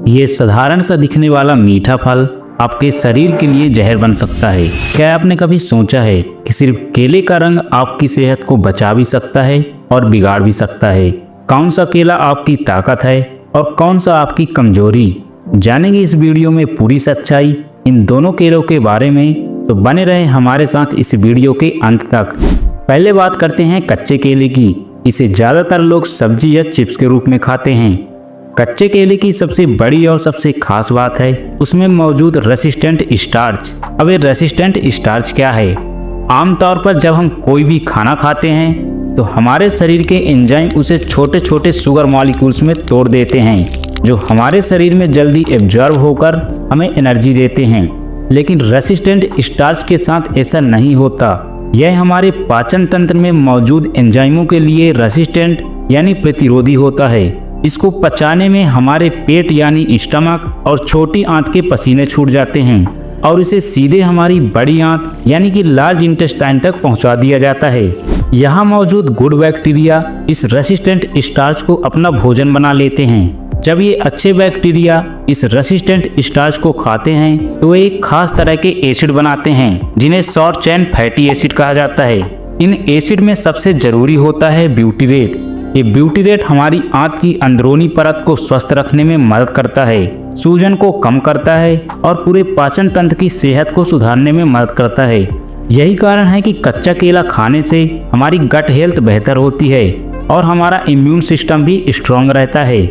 ये साधारण सा दिखने वाला मीठा फल आपके शरीर के लिए जहर बन सकता है। क्या आपने कभी सोचा है कि सिर्फ केले का रंग आपकी सेहत को बचा भी सकता है और बिगाड़ भी सकता है? कौन सा केला आपकी ताकत है और कौन सा आपकी कमजोरी, जानेंगे इस वीडियो में पूरी सच्चाई इन दोनों केलों के बारे में। तो बने रहे हमारे साथ इस वीडियो के अंत तक। पहले बात करते हैं कच्चे केले की। इसे ज़्यादातर लोग सब्जी या चिप्स के रूप में खाते हैं। कच्चे केले की सबसे बड़ी और सबसे खास बात है उसमें मौजूद रेसिस्टेंट स्टार्च। अब ये रेसिस्टेंट स्टार्च क्या है? आमतौर पर जब हम कोई भी खाना खाते हैं तो हमारे शरीर के एंजाइम उसे छोटे छोटे शुगर मॉलिक्यूल्स में तोड़ देते हैं, जो हमारे शरीर में जल्दी एब्जॉर्ब होकर हमें एनर्जी देते हैं। लेकिन रेसिस्टेंट स्टार्च के साथ ऐसा नहीं होता। यह हमारे पाचन तंत्र में मौजूद एंजाइमों के लिए रेसिस्टेंट यानी प्रतिरोधी होता है। इसको पचाने में हमारे पेट यानी स्टमक और छोटी आंत के पसीने छूट जाते हैं और इसे सीधे हमारी बड़ी आंत यानी कि लार्ज इंटेस्टाइन तक पहुंचा दिया जाता है। यहाँ मौजूद गुड बैक्टीरिया इस रेसिस्टेंट स्टार्च को अपना भोजन बना लेते हैं। जब ये अच्छे बैक्टीरिया इस रेसिस्टेंट स्टार्च को खाते हैं तो एक खास तरह के एसिड बनाते हैं जिन्हें शॉर्ट चेन फैटी एसिड कहा जाता है। इन एसिड में सबसे जरूरी होता है ब्यूटीरेट। ये ब्यूटीरेट हमारी आंत की अंदरूनी परत को स्वस्थ रखने में मदद करता है, सूजन को कम करता है और पूरे पाचन तंत्र की सेहत को सुधारने में मदद करता है। यही कारण है कि कच्चा केला खाने से हमारी गट हेल्थ बेहतर होती है और हमारा इम्यून सिस्टम भी स्ट्रांग रहता है।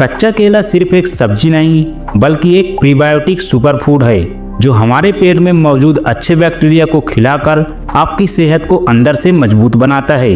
कच्चा केला सिर्फ एक सब्जी नहीं बल्कि एक प्रीबायोटिक सुपर फूड है जो हमारे पेट में मौजूद अच्छे बैक्टीरिया को खिलाकर आपकी सेहत को अंदर से मजबूत बनाता है।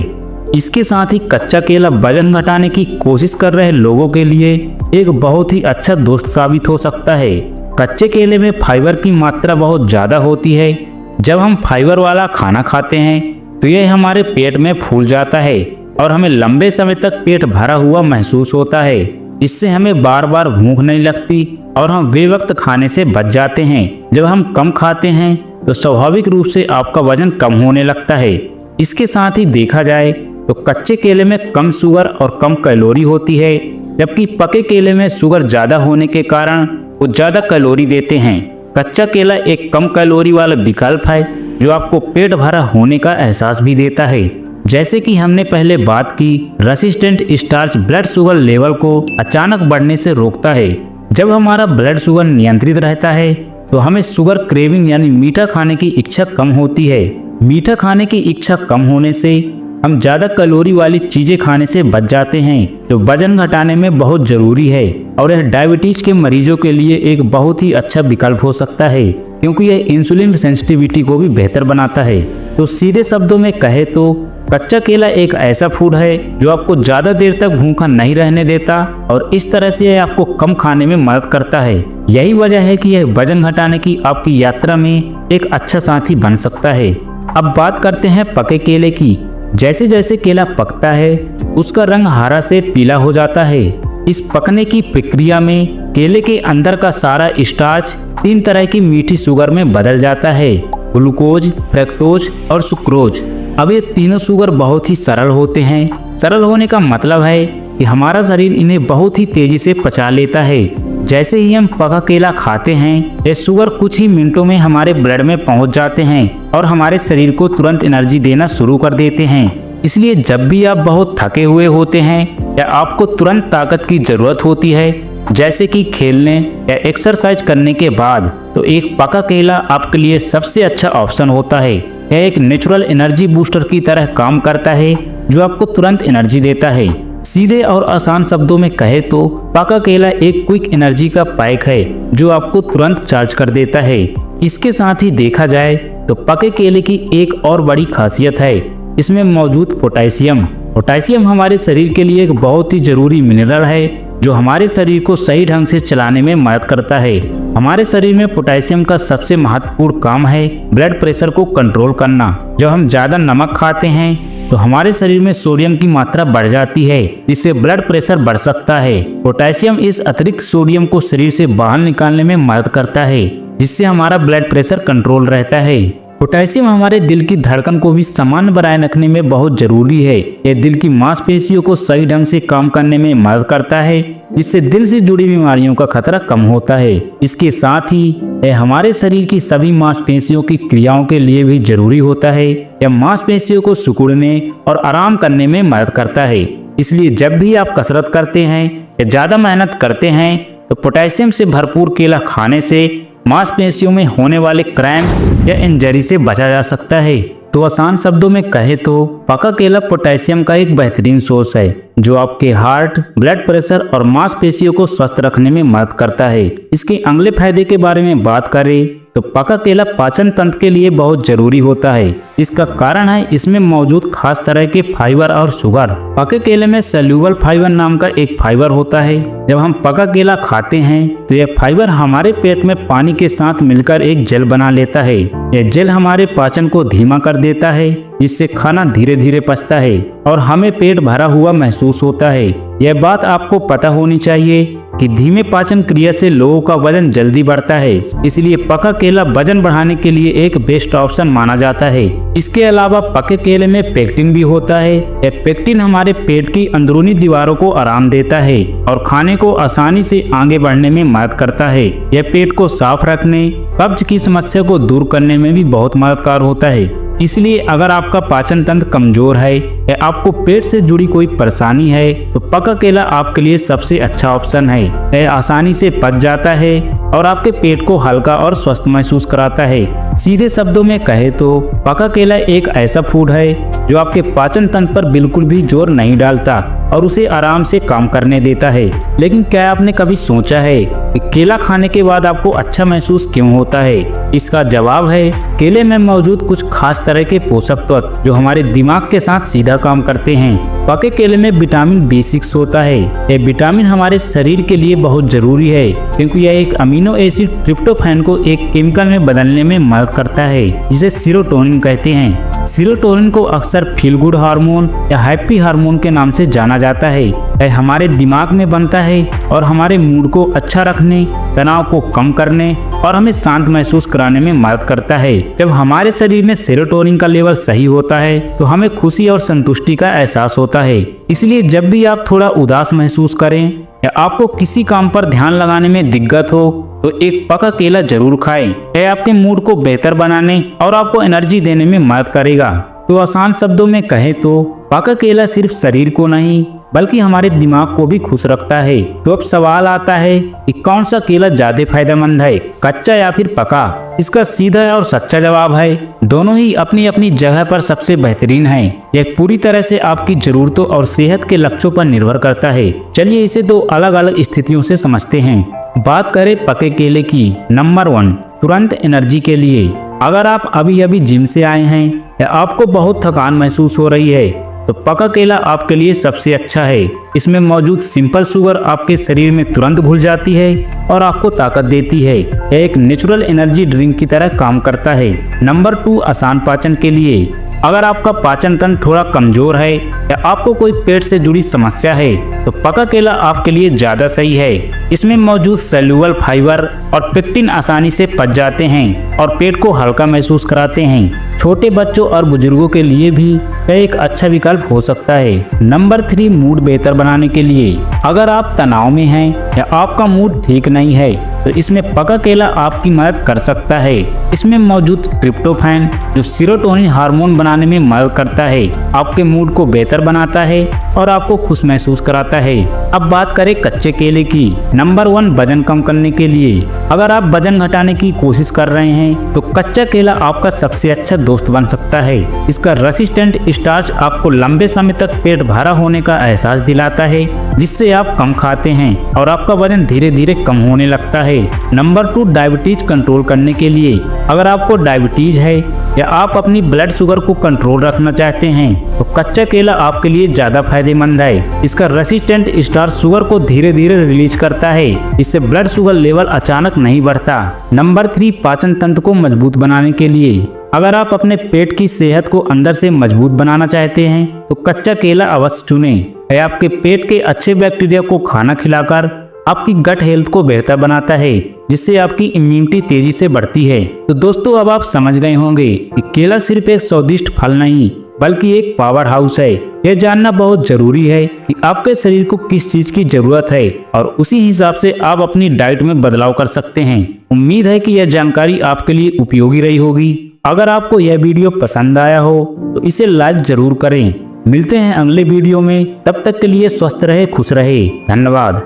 इसके साथ ही कच्चा केला वजन घटाने की कोशिश कर रहे लोगों के लिए एक बहुत ही अच्छा दोस्त साबित हो सकता है। कच्चे केले में फाइबर की मात्रा बहुत ज़्यादा होती है। जब हम फाइबर वाला खाना खाते हैं तो यह हमारे पेट में फूल जाता है और हमें लंबे समय तक पेट भरा हुआ महसूस होता है। इससे हमें बार बार भूख नहीं लगती और हम बेवक्त खाने से बच जाते हैं। जब हम कम खाते हैं तो स्वाभाविक रूप से आपका वजन कम होने लगता है। इसके साथ ही देखा जाए तो कच्चे केले में कम शुगर और कम कैलोरी होती है, जबकि पके केले में शुगर ज़्यादा होने के कारण वो ज़्यादा कैलोरी देते हैं। कच्चा केला एक कम कैलोरी वाला विकल्प है जो आपको पेट भरा होने का एहसास भी देता है। जैसे कि हमने पहले बात की, resistant starch blood sugar level को अचानक बढ़ने से रोकता है। जब हमारा ब्लड शुगर नियंत्रित रहता है तो हमें शुगर क्रेविंग यानी मीठा खाने की इच्छा कम होती है। मीठा खाने की इच्छा कम होने से हम ज़्यादा कैलोरी वाली चीज़ें खाने से बच जाते हैं, जो वजन घटाने में बहुत ज़रूरी है और यह डायबिटीज के मरीजों के लिए एक बहुत ही अच्छा विकल्प हो सकता है क्योंकि यह इंसुलिन सेंसिटिविटी को भी बेहतर बनाता है। तो सीधे शब्दों में कहे तो कच्चा केला एक ऐसा फूड है जो आपको ज़्यादा देर तक भूखा नहीं रहने देता और इस तरह से यह आपको कम खाने में मदद करता है। यही वजह है कि यह वजन घटाने की आपकी यात्रा में एक अच्छा साथी बन सकता है। अब बात करते हैं पके केले की। जैसे जैसे केला पकता है उसका रंग हरा से पीला हो जाता है। इस पकने की प्रक्रिया में केले के अंदर का सारा स्टार्च 3 तरह की मीठी शुगर में बदल जाता है, ग्लूकोज, फ्रक्टोज और सुक्रोज। अब ये तीनों शुगर बहुत ही सरल होते हैं। सरल होने का मतलब है कि हमारा शरीर इन्हें बहुत ही तेजी से पचा लेता है। जैसे ही हम पका केला खाते हैं ये शुगर कुछ ही मिनटों में हमारे ब्लड में पहुंच जाते हैं और हमारे शरीर को तुरंत एनर्जी देना शुरू कर देते हैं। इसलिए जब भी आप बहुत थके हुए होते हैं या आपको तुरंत ताकत की ज़रूरत होती है, जैसे कि खेलने या एक्सरसाइज करने के बाद, तो एक पका केला आपके लिए सबसे अच्छा ऑप्शन होता है। यह एक नेचुरल एनर्जी बूस्टर की तरह काम करता है जो आपको तुरंत एनर्जी देता है। सीधे और आसान शब्दों में कहे तो पका केला एक क्विक एनर्जी का पैक है जो आपको तुरंत चार्ज कर देता है। इसके साथ ही देखा जाए तो पके केले की एक और बड़ी खासियत है इसमें मौजूद पोटेशियम। पोटेशियम हमारे शरीर के लिए एक बहुत ही जरूरी मिनरल है जो हमारे शरीर को सही ढंग से चलाने में मदद करता है। हमारे शरीर में पोटेशियम का सबसे महत्वपूर्ण काम है ब्लड प्रेशर को कंट्रोल करना। जब हम ज़्यादा नमक खाते हैं तो हमारे शरीर में सोडियम की मात्रा बढ़ जाती है, जिससे ब्लड प्रेशर बढ़ सकता है। पोटेशियम इस अतिरिक्त सोडियम को शरीर से बाहर निकालने में मदद करता है, जिससे हमारा ब्लड प्रेशर कंट्रोल रहता है। पोटेशियम हमारे दिल की धड़कन को भी सामान्य बनाए रखने में बहुत जरूरी है। यह दिल की मांसपेशियों को सही ढंग से काम करने में मदद करता है, जिससे दिल से जुड़ी बीमारियों का खतरा कम होता है। इसके साथ ही यह हमारे शरीर की सभी मांसपेशियों की क्रियाओं के लिए भी जरूरी होता है। यह मांसपेशियों को सिकुड़ने और आराम करने में मदद करता है। इसलिए जब भी आप कसरत करते हैं या ज्यादा मेहनत करते हैं तो पोटेशियम से भरपूर केला खाने से मांसपेशियों में होने वाले क्रैम्प्स या इंजरी से बचा जा सकता है। तो आसान शब्दों में कहे तो पका केला पोटेशियम का एक बेहतरीन सोर्स है, जो आपके हार्ट, ब्लड प्रेशर और मांसपेशियों को स्वस्थ रखने में मदद करता है। इसके अगले फायदे के बारे में बात करें तो पका केला पाचन तंत्र के लिए बहुत जरूरी होता है। इसका कारण है इसमें मौजूद खास तरह के फाइबर और शुगर। पके केले में सेल्यूबल फाइबर नाम का एक फाइबर होता है। जब हम पका केला खाते हैं तो यह फाइबर हमारे पेट में पानी के साथ मिलकर एक जेल बना लेता है। यह जेल हमारे पाचन को धीमा कर देता है, जिससे खाना धीरे धीरे पचता है और हमें पेट भरा हुआ महसूस होता है। यह बात आपको पता होनी चाहिए कि धीमे पाचन क्रिया से लोगों का वजन जल्दी बढ़ता है, इसलिए पका केला वजन बढ़ाने के लिए एक बेस्ट ऑप्शन माना जाता है। इसके अलावा पके केले में पेक्टिन भी होता है। यह पेक्टिन हमारे पेट की अंदरूनी दीवारों को आराम देता है और खाने को आसानी से आगे बढ़ने में मदद करता है। यह पेट को साफ रखने, कब्ज की समस्या को दूर करने में भी बहुत मददगार होता है। इसलिए अगर आपका पाचन तंत्र कमजोर है या आपको पेट से जुड़ी कोई परेशानी है तो पका केला आपके लिए सबसे अच्छा ऑप्शन है। यह आसानी से पच जाता है और आपके पेट को हल्का और स्वस्थ महसूस कराता है। सीधे शब्दों में कहे तो पका केला एक ऐसा फूड है जो आपके पाचन तंत्र पर बिल्कुल भी जोर नहीं डालता और उसे आराम से काम करने देता है। लेकिन क्या आपने कभी सोचा है कि केला खाने के बाद आपको अच्छा महसूस क्यों होता है? इसका जवाब है केले में मौजूद कुछ खास तरह के पोषक तत्व जो हमारे दिमाग के साथ सीधा काम करते हैं। पके केले में विटामिन B6 होता है। यह विटामिन हमारे शरीर के लिए बहुत जरूरी है, क्योंकि यह एक अमीनो एसिड ट्रिप्टोफैन को एक केमिकल में बदलने में मदद करता है, जिसे सेरोटोनिन कहते हैं। सेरोटोनिन को अक्सर फील गुड हार्मोन या हैप्पी हार्मोन के नाम से जाना जाता है। यह हमारे दिमाग में बनता है और हमारे मूड को अच्छा रखने, तनाव को कम करने और हमें शांत महसूस कराने में मदद करता है। जब हमारे शरीर में सेरोटोनिन का लेवल सही होता है तो हमें खुशी और संतुष्टि का एहसास होता है। इसलिए जब भी आप थोड़ा उदास महसूस करें या आपको किसी काम पर ध्यान लगाने में दिक्कत हो तो एक पका केला जरूर खाएं। यह आपके मूड को बेहतर बनाने और आपको एनर्जी देने में मदद करेगा। तो आसान शब्दों में कहे तो पका केला सिर्फ शरीर को नहीं बल्कि हमारे दिमाग को भी खुश रखता है। तो अब सवाल आता है कि कौन सा केला ज्यादा फायदेमंद है, कच्चा या फिर पका? इसका सीधा और सच्चा जवाब है दोनों ही अपनी अपनी जगह पर सबसे बेहतरीन है। यह पूरी तरह से आपकी जरूरतों और सेहत के लक्ष्यों पर निर्भर करता है। चलिए इसे दो अलग अलग स्थितियों से समझते हैं। बात करें पके केले की। नंबर 1, तुरंत एनर्जी के लिए। अगर आप अभी अभी जिम से आए हैं या आपको बहुत थकान महसूस हो रही है तो पका केला आपके लिए सबसे अच्छा है। इसमें मौजूद सिंपल शुगर आपके शरीर में तुरंत घुल जाती है और आपको ताकत देती है। यह एक नेचुरल एनर्जी ड्रिंक की तरह काम करता है। नंबर 2, आसान पाचन के लिए। अगर आपका पाचन तंत्र थोड़ा कमजोर है या आपको कोई पेट से जुड़ी समस्या है तो पका केला आपके लिए ज्यादा सही है। इसमें मौजूद सेल्यूबल फाइबर और पेक्टिन आसानी से पच जाते हैं और पेट को हल्का महसूस कराते हैं। छोटे बच्चों और बुजुर्गों के लिए भी यह एक अच्छा विकल्प हो सकता है। नंबर 3, मूड बेहतर बनाने के लिए। अगर आप तनाव में हैं या आपका मूड ठीक नहीं है तो इसमें पका केला आपकी मदद कर सकता है। इसमें मौजूद ट्रिप्टोफैन जो सेरोटोनिन हार्मोन बनाने में मदद करता है, आपके मूड को बेहतर बनाता है और आपको खुश महसूस कराता है। अब बात करें कच्चे केले की। नंबर 1, वजन कम करने के लिए। अगर आप वजन घटाने की कोशिश कर रहे हैं तो कच्चा केला आपका सबसे अच्छा दोस्त बन सकता है। इसका रेसिस्टेंट स्टार्च आपको लंबे समय तक पेट भरा होने का एहसास दिलाता है, जिससे आप कम खाते हैं और आपका वजन धीरे धीरे कम होने लगता है। नंबर 2, डायबिटीज कंट्रोल करने के लिए। अगर आपको डायबिटीज है या आप अपनी ब्लड शुगर को कंट्रोल रखना चाहते हैं तो कच्चा केला आपके लिए ज्यादा फायदेमंद है। इसका रेसिस्टेंट स्टार्च शुगर को धीरे धीरे रिलीज करता है, इससे ब्लड शुगर लेवल अचानक नहीं बढ़ता। नंबर 3, पाचन तंत्र को मजबूत बनाने के लिए। अगर आप अपने पेट की सेहत को अंदर से मजबूत बनाना चाहते हैं तो कच्चा केला अवश्य चुनें। यह आपके पेट के अच्छे बैक्टीरिया को खाना खिलाकर आपकी गट हेल्थ को बेहतर बनाता है। जिससे आपकी इम्यूनिटी तेजी से बढ़ती है। तो दोस्तों अब आप समझ गए होंगे कि केला सिर्फ एक स्वादिष्ट फल नहीं बल्कि एक पावर हाउस है। यह जानना बहुत जरूरी है कि आपके शरीर को किस चीज की जरूरत है और उसी हिसाब से आप अपनी डाइट में बदलाव कर सकते हैं। उम्मीद है कि यह जानकारी आपके लिए उपयोगी रही होगी। अगर आपको यह वीडियो पसंद आया हो तो इसे लाइक जरूर करें। मिलते हैं अगले वीडियो में, तब तक के लिए स्वस्थ रहे, खुश रहे। धन्यवाद।